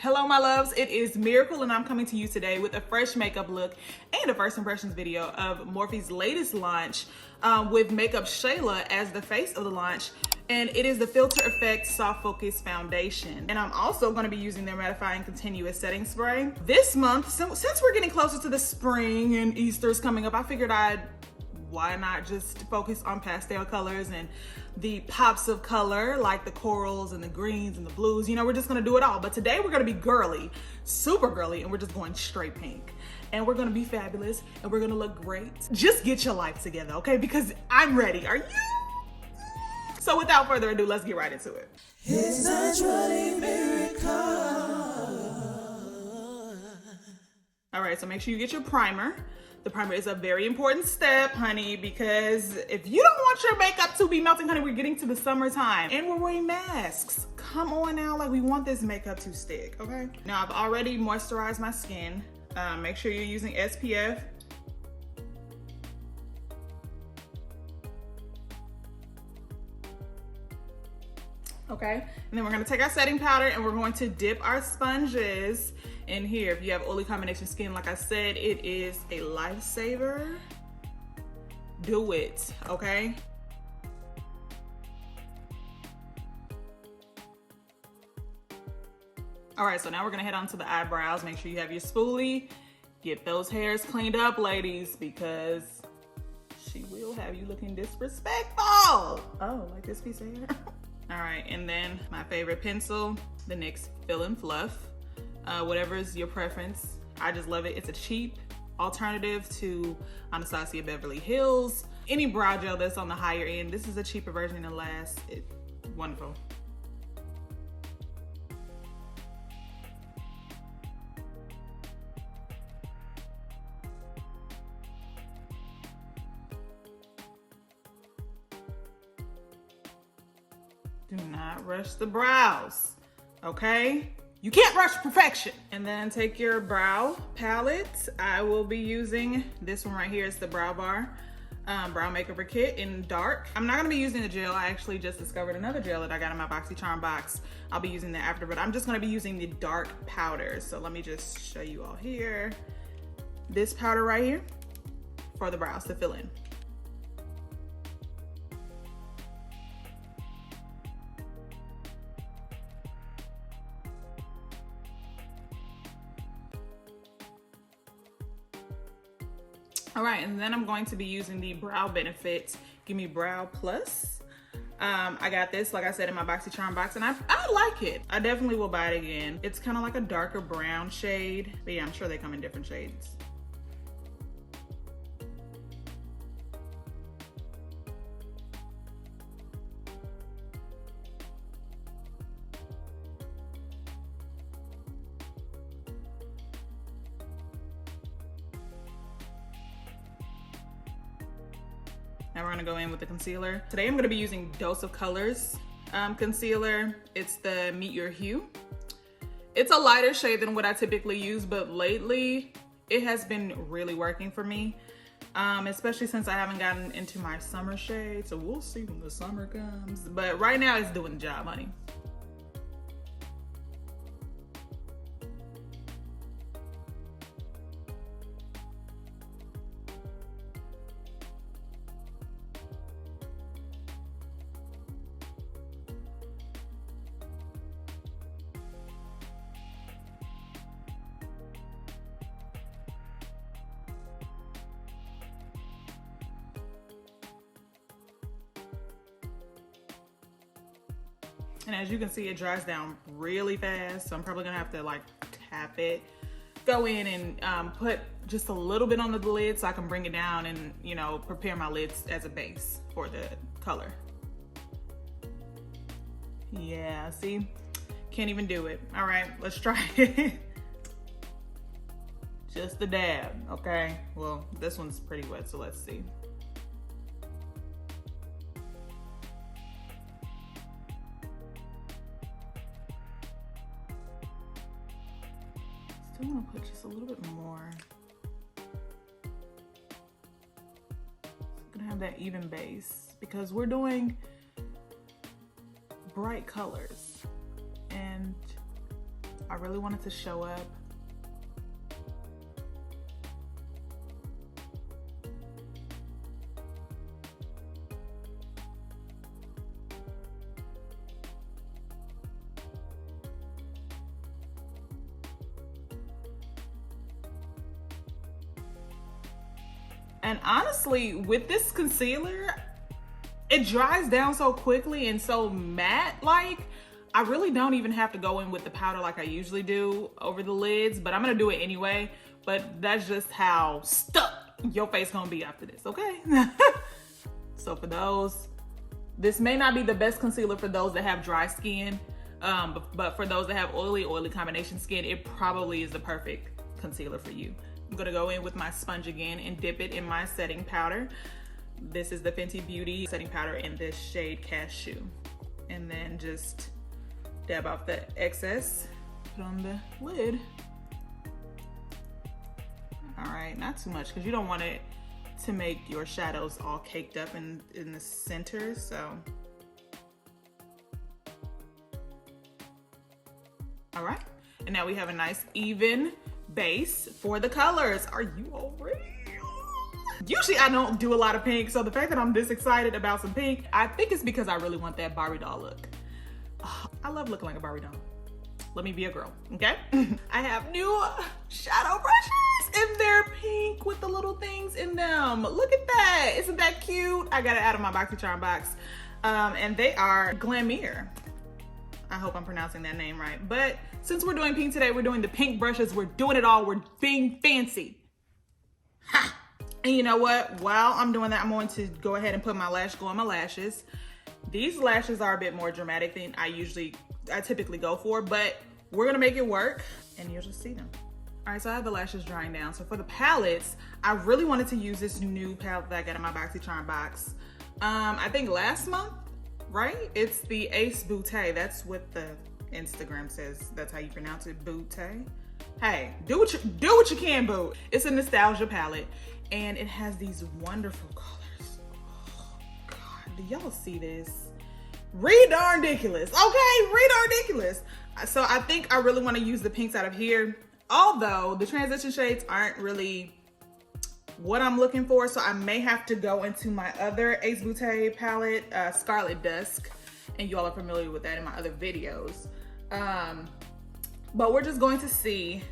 Hello my loves, it is Miracle and I'm coming to you today with a fresh makeup look and a first impressions video of Morphe's latest launch with Makeup Shayla as the face of the launch. And it is the Filter Effect Soft Focus Foundation. And I'm also gonna be using their Mattifying Continuous Setting Spray. This month, since we're getting closer to the spring and Easter's coming up, I figured why not just focus on pastel colors and the pops of color like the corals and the greens and the blues. You know, we're just gonna do it all. But today we're gonna be girly, super girly, and we're just going straight pink. And we're gonna be fabulous and we're gonna look great. Just get your life together, okay? Because I'm ready, are you? So without further ado, let's get right into it. It's naturally miracle. All right, so make sure you get your primer. The primer is a very important step, honey, because if you don't want your makeup to be melting, honey, we're getting to the summertime and we're wearing masks. Come on now, like we want this makeup to stick, okay? Now I've already moisturized my skin. Make sure you're using SPF. Okay, and then we're gonna take our setting powder and we're going to dip our sponges in here. If you have oily combination skin, like I said, it is a lifesaver. Do it, okay? All right, so now we're gonna head on to the eyebrows. Make sure you have your spoolie. Get those hairs cleaned up, ladies, because she will have you looking disrespectful. Oh, like this piece of hair. All right, and then my favorite pencil, the NYX Fill and Fluff. Whatever is your preference. I just love it. It's a cheap alternative to Anastasia Beverly Hills. Any brow gel that's on the higher end. This is a cheaper version and lasts. It's wonderful. Do not rush the brows, okay? You can't rush perfection. And then take your brow palette. I will be using this one right here. It's the Brow Bar Brow Makeover Kit in dark. I'm not gonna be using the gel. I actually just discovered another gel that I got in my BoxyCharm box. I'll be using that after, but I'm just gonna be using the dark powder. So let me just show you all here. This powder right here for the brows to fill in. All right, and then I'm going to be using the Brow Benefit Gimme Brow Plus. I got this, like I said, in my BoxyCharm box, and I like it. I definitely will buy it again. It's kind of like a darker brown shade, but yeah, I'm sure they come in different shades. Now we're gonna go in with the concealer. Today I'm gonna be using Dose of Colors concealer. It's the Meet Your Hue. It's a lighter shade than what I typically use, but lately it has been really working for me, especially since I haven't gotten into my summer shade. So we'll see when the summer comes. But right now it's doing the job, honey. And as you can see, it dries down really fast. So I'm probably gonna have to like tap it. Go in and put just a little bit on the lid so I can bring it down and, you know, prepare my lids as a base for the color. Yeah, see? Can't even do it. All right, let's try it. Just a dab, okay? Well, this one's pretty wet, so let's see. Still gonna put just a little bit more. Gonna have that even base because we're doing bright colors and I really wanted to show up. And honestly, with this concealer, it dries down so quickly and so matte like. I really don't even have to go in with the powder like I usually do over the lids, but I'm gonna do it anyway. But that's just how stuck your face gonna be after this, okay? So for those, this may not be the best concealer for those that have dry skin, but for those that have oily combination skin, it probably is the perfect concealer for you. I'm gonna go in with my sponge again and dip it in my setting powder. This is the Fenty Beauty setting powder in this shade Cashew. And then just dab off the excess, put on the lid. All right, not too much, because you don't want it to make your shadows all caked up in the center, so. All right, and now we have a nice even base for the colors. Are you all ready? Usually I don't do a lot of pink, so the fact that I'm this excited about some pink, I think it's because I really want that Barbie doll look. Oh, I love looking like a Barbie doll. Let me be a girl, okay? I have new shadow brushes and they're pink with the little things in them. Look at that, isn't that cute? I got it out of my BoxyCharm box. And they are Glamour. I hope I'm pronouncing that name right. But since we're doing pink today, we're doing the pink brushes. We're doing it all. We're being fancy. Ha! And you know what? While I'm doing that, I'm going to go ahead and put my lash glue on my lashes. These lashes are a bit more dramatic than I typically go for, but we're gonna make it work and you'll just see them. All right, so I have the lashes drying down. So for the palettes, I really wanted to use this new palette that I got in my BoxyCharm box. I think last month, right? It's the Ace Beauté. That's what the Instagram says. That's how you pronounce it, Beauté. Hey, do what you can, boo. It's a nostalgia palette and it has these wonderful colors. Oh God, do y'all see this? Ridiculous, okay? Ridiculous. So I think I really want to use the pinks out of here, although the transition shades aren't really what I'm looking for. So I may have to go into my other Ace Beauté palette, Scarlet Dusk, and you all are familiar with that in my other videos. But we're just going to see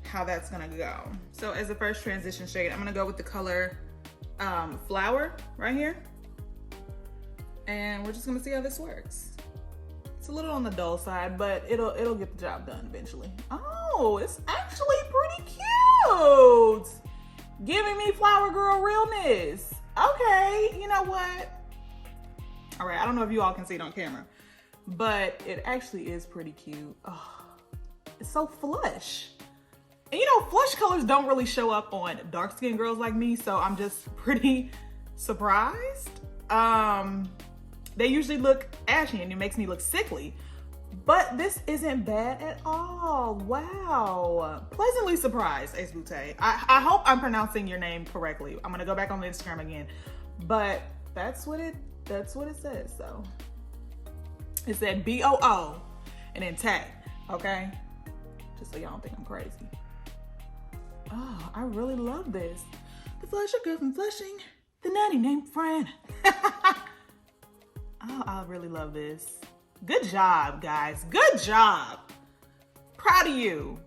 how that's gonna go. So as the first transition shade, I'm gonna go with the color Flower right here. And we're just gonna see how this works. It's a little on the dull side, but it'll get the job done eventually. Oh, it's actually pretty cute. Giving me flower girl realness. Okay, you know what? All right, I don't know if you all can see it on camera, but it actually is pretty cute. Oh, it's so flush. And you know, flush colors don't really show up on dark skinned girls like me, so I'm just pretty surprised. They usually look ashy and it makes me look sickly, but this isn't bad at all. Wow, pleasantly surprised, Ace Beauté. I hope I'm pronouncing your name correctly. I'm gonna go back on the Instagram again, but that's what it says. So it said BOO and then tag, okay? Just so y'all don't think I'm crazy. Oh, I really love this. The Flusher girl from Flushing, the nanny named Fran. Oh, I really love this. Good job, guys. Good job. Proud of you.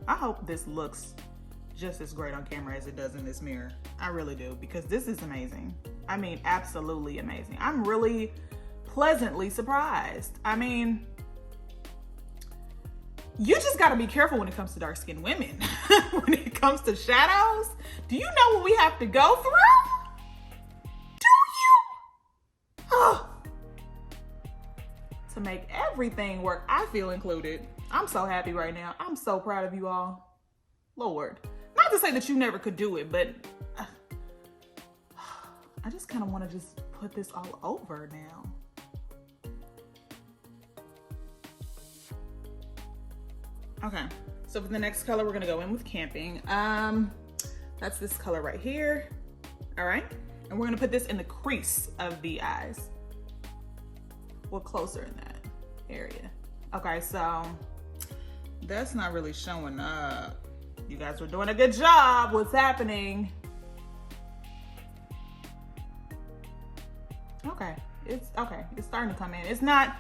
I hope this looks just as great on camera as it does in this mirror. I really do, because this is amazing. I mean, absolutely amazing. I'm really pleasantly surprised. I mean, you just gotta be careful when it comes to dark-skinned women. When it comes to shadows, do you know what we have to go through? Do you? Oh. To make everything work, I feel included. I'm so happy right now. I'm so proud of you all. Lord. Not to say that you never could do it, but I just kind of want to just put this all over now. Okay, so for the next color, we're gonna go in with Camping. That's this color right here, all right? And we're gonna put this in the crease of the eyes. Well, closer in that area. Okay, so that's not really showing up. You guys were doing a good job. What's happening? Okay, it's starting to come in. It's not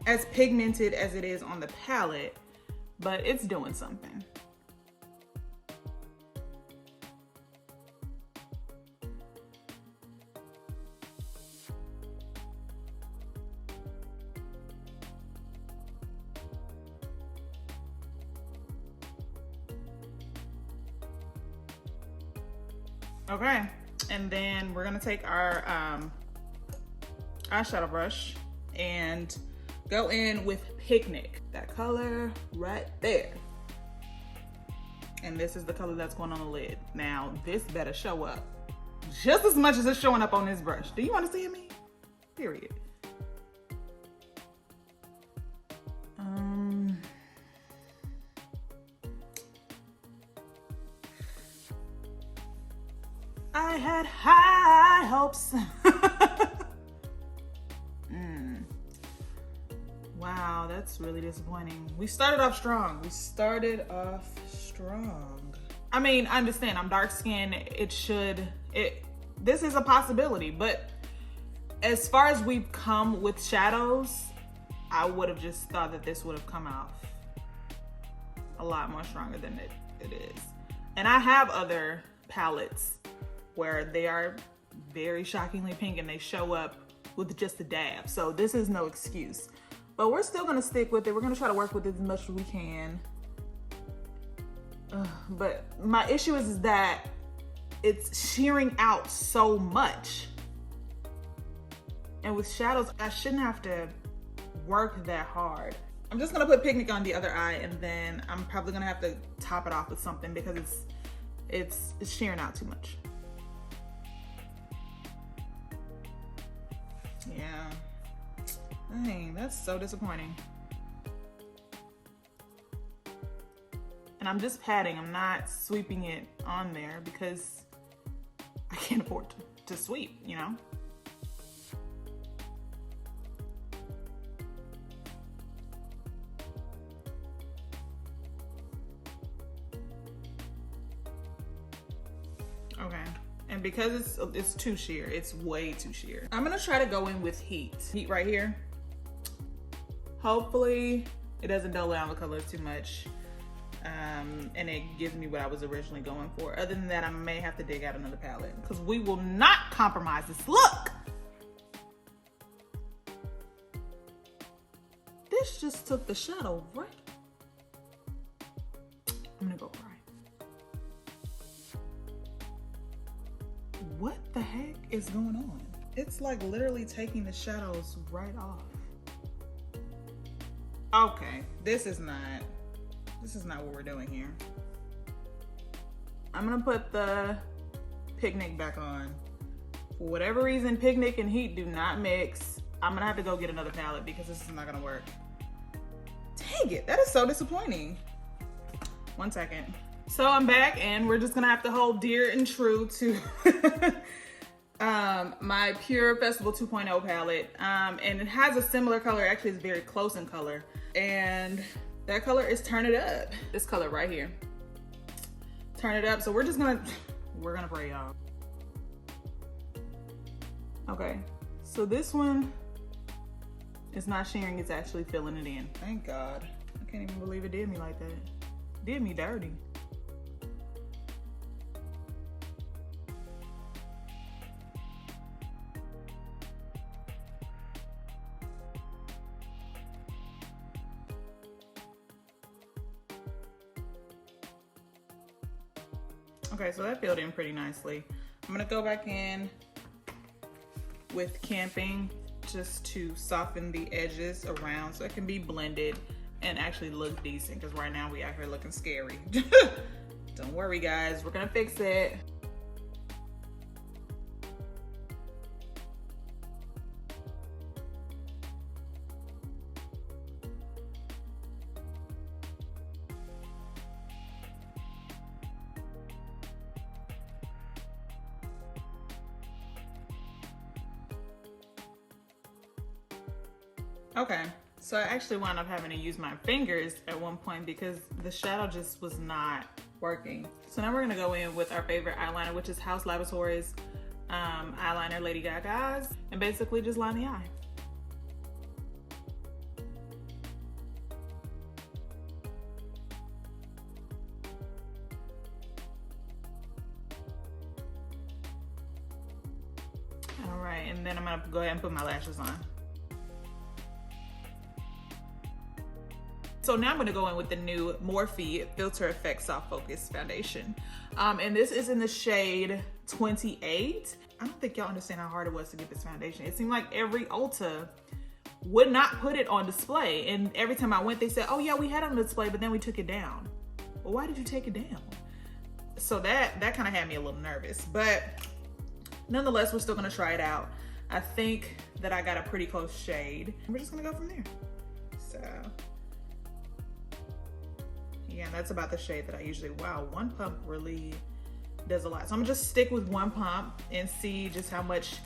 as pigmented as it is on the palette, but it's doing something. Okay, and then we're gonna take our eyeshadow brush and go in with Picnic. That color right there. And this is the color that's going on the lid. Now, this better show up just as much as it's showing up on this brush. Do you want to see me? Period. I had high hopes. Wow, that's really disappointing. We started off strong. I mean, I understand I'm dark skinned. This is a possibility, but as far as we've come with shadows, I would have just thought that this would have come out a lot more stronger than it is. And I have other palettes where they are very shockingly pink and they show up with just a dab. So this is no excuse, but we're still gonna stick with it. We're gonna try to work with it as much as we can. But my issue is that it's shearing out so much. And with shadows, I shouldn't have to work that hard. I'm just gonna put Picnic on the other eye, and then I'm probably gonna have to top it off with something because it's shearing out too much. Yeah, dang, that's so disappointing. And I'm just patting, I'm not sweeping it on there because I can't afford to sweep, you know? Okay, and because it's too sheer, it's way too sheer. I'm gonna try to go in with heat right here. Hopefully it doesn't dull down the color too much. And it gives me what I was originally going for. Other than that, I may have to dig out another palette because we will not compromise this look. This just took the shadow right. I'm gonna go cry. What the heck is going on? It's like literally taking the shadows right off. Okay, this is not what we're doing here. I'm gonna put the Picnic back on. For whatever reason, Picnic and heat do not mix. I'm gonna have to go get another palette because this is not gonna work. Dang it, that is so disappointing. 1 second. So I'm back and we're just gonna have to hold dear and true to my Pure Festival 2.0 palette. And it has a similar color, actually it's very close in color. And that color is Turn It Up. This color right here. Turn It Up. So we're gonna pray, y'all. Okay, so this one is not shearing, it's actually filling it in. Thank God. I can't even believe it did me like that. It did me dirty. Okay, so that filled in pretty nicely. I'm gonna go back in with Camping just to soften the edges around so it can be blended and actually look decent, because right now we out here looking scary. Don't worry guys, we're gonna fix it. Okay, so I actually wound up having to use my fingers at one point because the shadow just was not working. So now we're gonna go in with our favorite eyeliner, which is House Laboratories eyeliner Lady Gaga's, and basically just line the eye. All right, and then I'm gonna go ahead and put my lashes on. So now I'm gonna go in with the new Morphe Filter Effect Soft Focus Foundation. And this is in the shade 28. I don't think y'all understand how hard it was to get this foundation. It seemed like every Ulta would not put it on display. And every time I went, they said, oh yeah, we had it on display, but then we took it down. Well, why did you take it down? So that kind of had me a little nervous, but nonetheless, we're still gonna try it out. I think that I got a pretty close shade. We're just gonna go from there. So, yeah, that's about the shade that I usually, wow, one pump really does a lot. So I'm gonna just stick with one pump and see just how much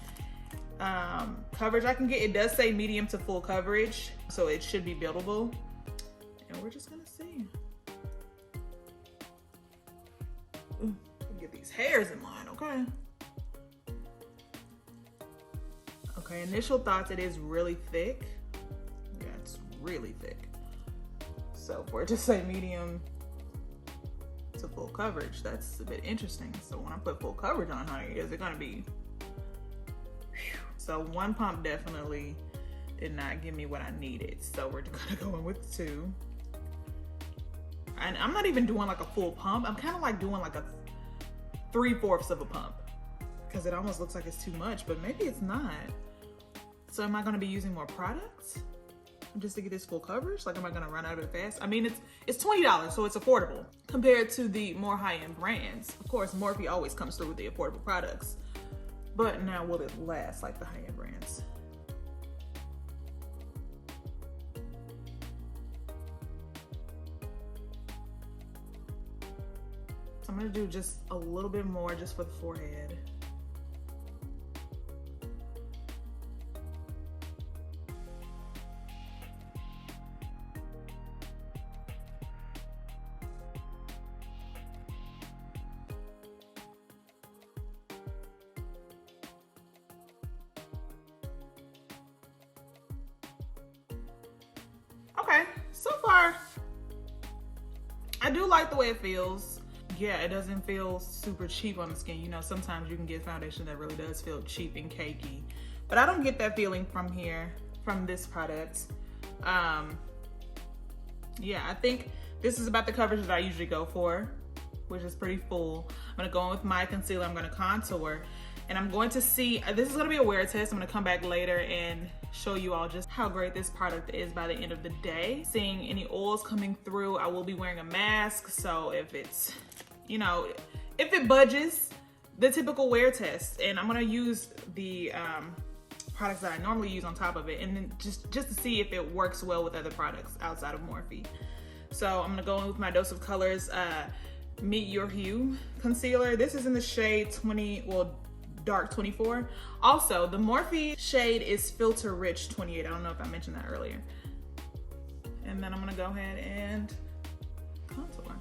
coverage I can get. It does say medium to full coverage, so it should be buildable. And we're just gonna see. Ooh, get these hairs in line, okay? Okay, initial thoughts, it is really thick. Yeah, it's really thick. So for it to say medium to full coverage, that's a bit interesting. So when I put full coverage on, honey, is it gonna be, whew. So one pump definitely did not give me what I needed. So we're gonna go in with two. And I'm not even doing like a full pump. I'm kind of like doing like a 3/4 of a pump because it almost looks like it's too much, but maybe it's not. So am I gonna be using more products just to get this full coverage? Like, am I gonna run out of it fast? I mean, it's $20, so it's affordable compared to the more high-end brands. Of course, Morphe always comes through with the affordable products, but now will it last like the high-end brands? So I'm gonna do just a little bit more just for the forehead. Okay, so far, I do like the way it feels. Yeah, it doesn't feel super cheap on the skin. You know, sometimes you can get foundation that really does feel cheap and cakey, but I don't get that feeling from here, from this product. Yeah, I think this is about the coverage that I usually go for, which is pretty full. I'm gonna go in with my concealer, I'm gonna contour, and I'm going to see, this is gonna be a wear test. I'm gonna come back later and show you all just how great this product is by the end of the day. Seeing any oils coming through, I will be wearing a mask, so if it's, you know, if it budges, the typical wear test, and I'm gonna use the products that I normally use on top of it, and then just to see if it works well with other products outside of Morphe. So I'm gonna go in with my Dose of Colors Meet Your Hue concealer. This is in the shade 20, well, dark 24. Also, the Morphe shade is Filter Rich 28. I don't know if I mentioned that earlier. And then I'm gonna go ahead and contour.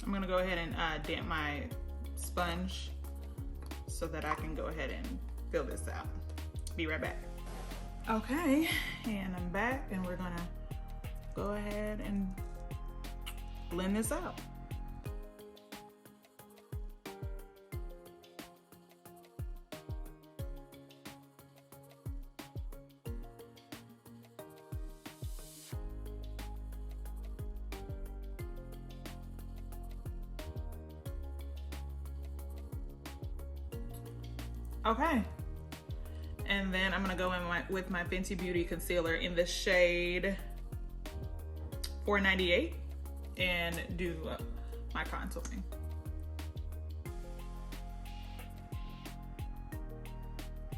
I'm gonna go ahead and damp my sponge so that I can go ahead and fill this out. Be right back. Okay, and I'm back, and we're gonna go ahead and blend this out. Okay, And then I'm gonna go in with my Fenty Beauty concealer in the shade 498 and do my contouring.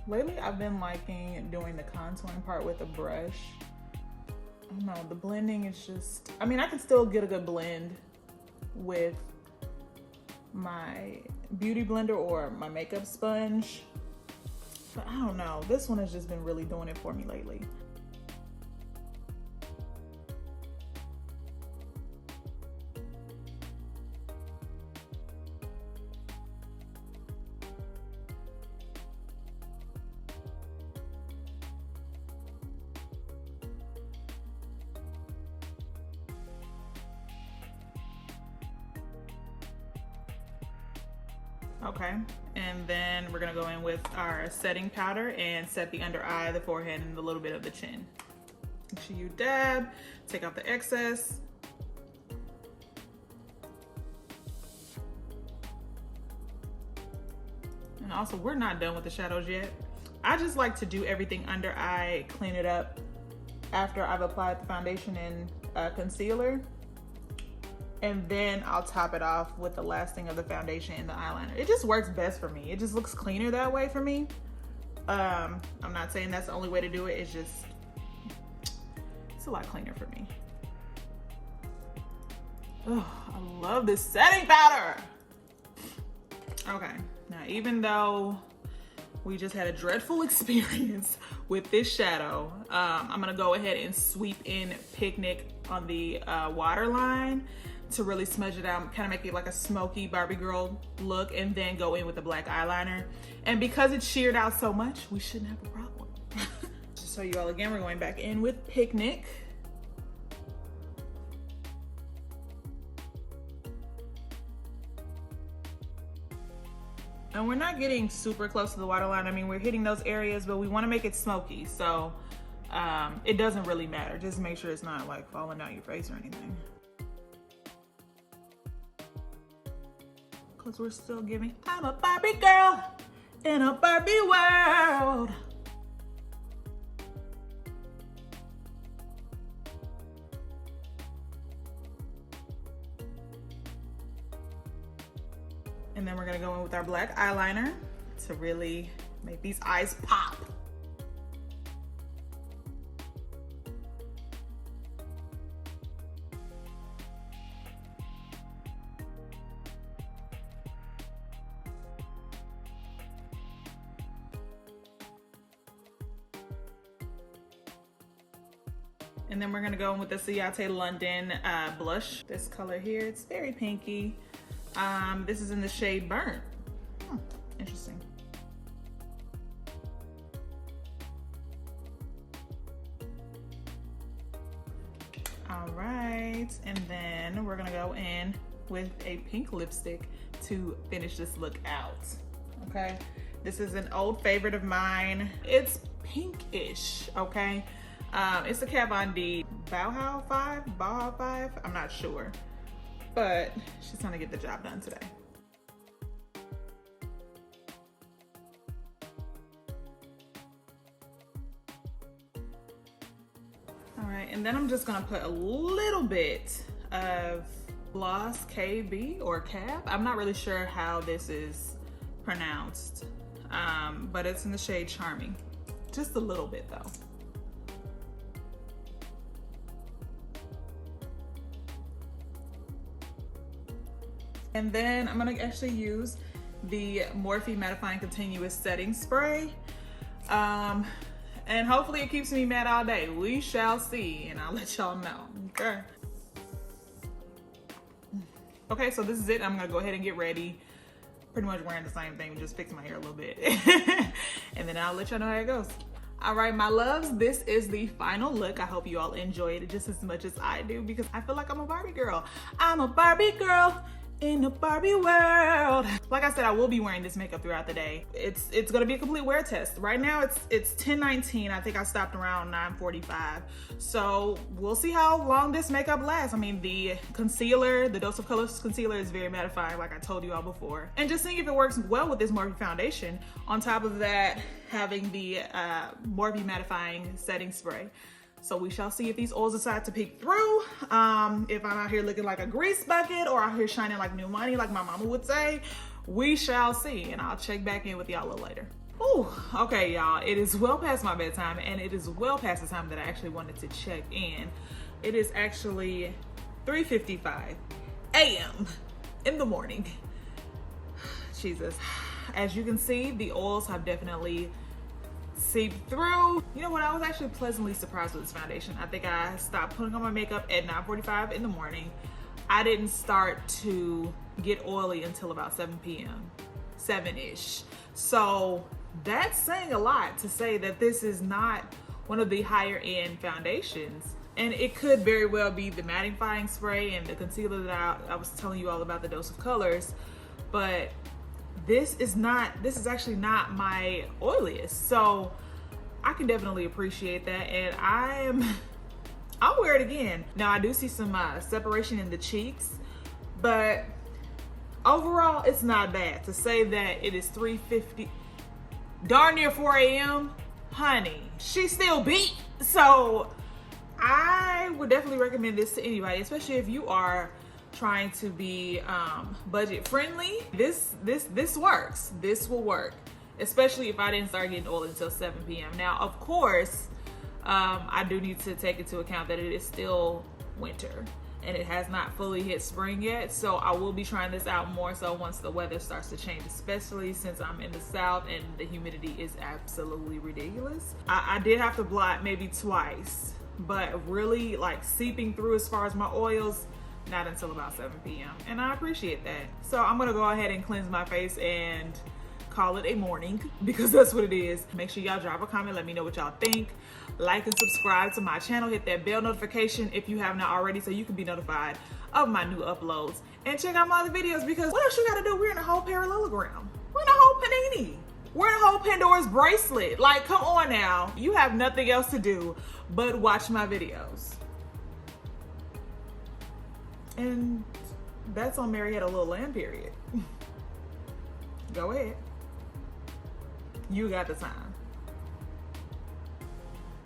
Lately, I've been liking doing the contouring part with a brush. I don't know, the blending is just, I mean, I can still get a good blend with my beauty blender or my makeup sponge, but I don't know, this one has just been really doing it for me lately. Okay, and then we're gonna go in with our setting powder and set the under eye, the forehead, and a little bit of the chin. Make sure you dab, take out the excess. And also, we're not done with the shadows yet. I just like to do everything under eye, clean it up after I've applied the foundation and concealer. And then I'll top it off with the lasting of the foundation and the eyeliner. It just works best for me. It just looks cleaner that way for me. I'm not saying that's the only way to do it. It's a lot cleaner for me. Oh, I love this setting powder. Okay, now even though we just had a dreadful experience with this shadow, I'm gonna go ahead and sweep in Picnic on the waterline to really smudge it out, kind of make it like a smoky Barbie girl look, and then go in with the black eyeliner. And because it's sheared out so much, we shouldn't have a problem. Just so you all again, we're going back in with Picnic. And we're not getting super close to the waterline. I mean, we're hitting those areas, but we want to make it smoky. So it doesn't really matter. Just make sure it's not like falling down your face or anything. Because we're still giving, I'm a Barbie girl in a Barbie world. And then we're gonna go in with our black eyeliner to really make these eyes pop. And then we're gonna go in with the Ciate London blush. This color here, it's very pinky. This is in the shade Burnt. Interesting. All right, and then we're gonna go in with a pink lipstick to finish this look out, okay? This is an old favorite of mine. It's pinkish, okay? It's the Kat Von D Bauhaus 5, I'm not sure, but she's trying to get the job done today. All right, and then I'm just gonna put a little bit of Gloss KB or Cab. I'm not really sure how this is pronounced, but it's in the shade Charming. Just a little bit though. And then I'm gonna actually use the Morphe Mattifying Continuous Setting Spray. And hopefully it keeps me matte all day. We shall see, and I'll let y'all know, okay? Okay, so this is it. I'm gonna go ahead and get ready. Pretty much wearing the same thing, just fixing my hair a little bit. And then I'll let y'all know how it goes. All right, my loves, this is the final look. I hope you all enjoyed it just as much as I do, because I feel like I'm a Barbie girl. I'm a Barbie girl in a Barbie world. Like I said, I will be wearing this makeup throughout the day. It's gonna be a complete wear test. Right now it's 10:19. I think I stopped around 9:45. So we'll see how long this makeup lasts. I mean, the concealer, the Dose of Colors concealer is very mattifying, like I told you all before. And just seeing if it works well with this Morphe foundation. On top of that, having the Morphe mattifying setting spray. So we shall see if these oils decide to peek through. If I'm out here looking like a grease bucket or out here shining like new money, like my mama would say, we shall see. And I'll check back in with y'all a little later. Ooh, okay, y'all. It is well past my bedtime, and it is well past the time that I actually wanted to check in. It is actually 3:55 a.m. in the morning. Jesus. As you can see, the oils have definitely seeped through. You know what? I was actually pleasantly surprised with this foundation. I think I stopped putting on my makeup at 9:45 in the morning. I didn't start to get oily until about 7 p.m. 7-ish. So that's saying a lot to say that this is not one of the higher end foundations. And it could very well be the mattifying spray and the concealer that I was telling you all about, the Dose of Colors. But this is actually not my oiliest. So I can definitely appreciate that. And I'll wear it again. Now I do see some separation in the cheeks, but overall it's not bad. To say that it is 3:50, darn near 4 a.m., honey, she still beat. So I would definitely recommend this to anybody, especially if you are trying to be budget friendly. This works. This will work, especially if I didn't start getting oil until 7 p.m. Now, of course, I do need to take into account that it is still winter and it has not fully hit spring yet. So I will be trying this out more so once the weather starts to change, especially since I'm in the South and the humidity is absolutely ridiculous. I did have to blot maybe twice, but really like seeping through as far as my oils, not until about 7 p.m. And I appreciate that. So I'm gonna go ahead and cleanse my face and call it a morning, because that's what it is. Make sure y'all drop a comment, let me know what y'all think. Like and subscribe to my channel, hit that bell notification if you have not already so you can be notified of my new uploads. And check out my other videos, because what else you gotta do? We're in a whole parallelogram. We're in a whole panini. We're in a whole Pandora's bracelet. Like, come on now. You have nothing else to do but watch my videos. And that's on Mary Had a Little Lamb, period. Go ahead. You got the time.